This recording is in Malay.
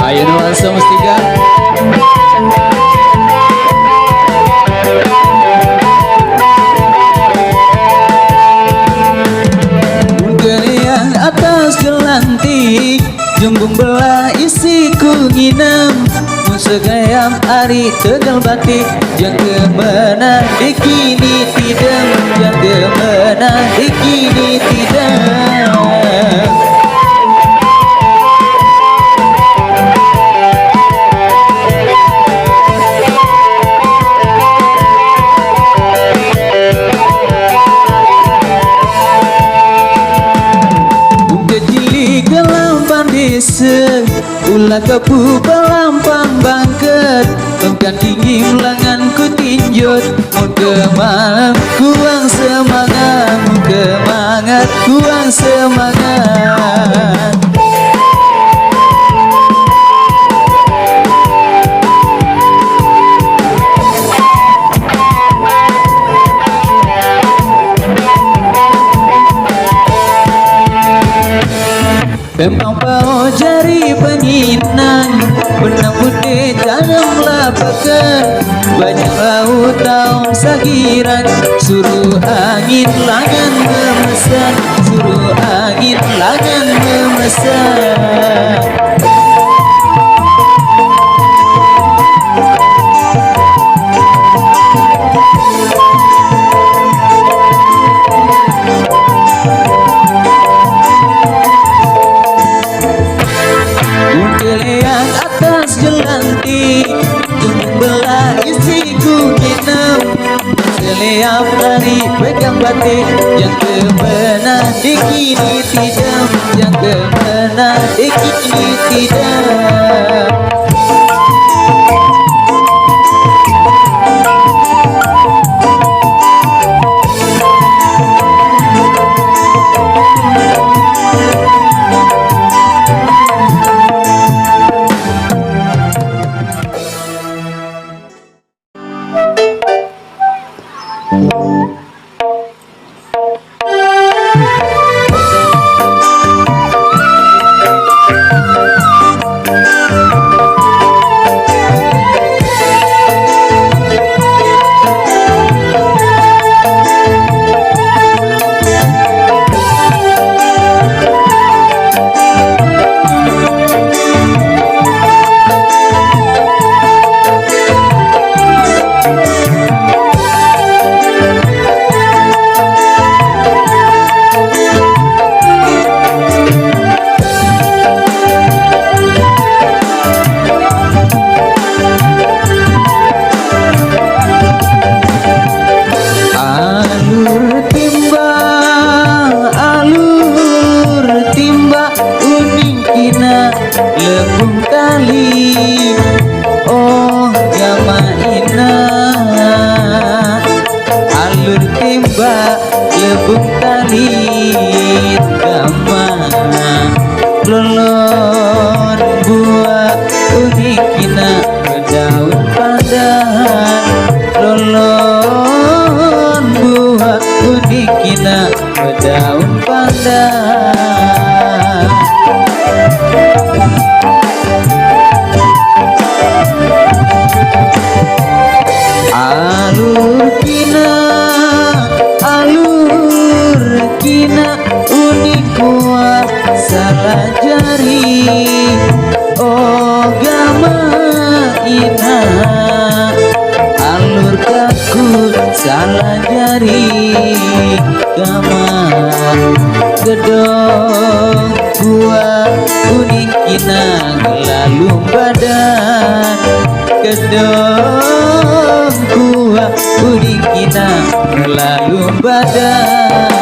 Ayo nuansa mustiga. Geriang atas gelantik, jumbung belah isi kunginam, musegayam ari tegal batik, yang kemana dikini tidak, yang kemana dikini tidak. Ulah kepu pelampang bangket, tongkat tinggi melangan ku tinjut, mun kemangat kuang semangat, mun kemangat kuang semangat. Pempang pao jari penyinang, benang putih tanam lapakan, banyak laut taung sagiran, suruh angin langan memesan, suruh angin langan memesan. Belah isi kunginam, seliap hari pegang batik, yang kemana dikini tidak, yang kemana dikini tidak. Lebung tali, oh gamaina, alur timba lebung tali, gama lolon buah unikina daun pandan, lolon buah unikina daun pandan. Alur kina unik kuat salah jari, oh gama ina, alur kaku salah jari, gama gedong buah unik kina lalu badan, gedong kuah unik kina lalu badan.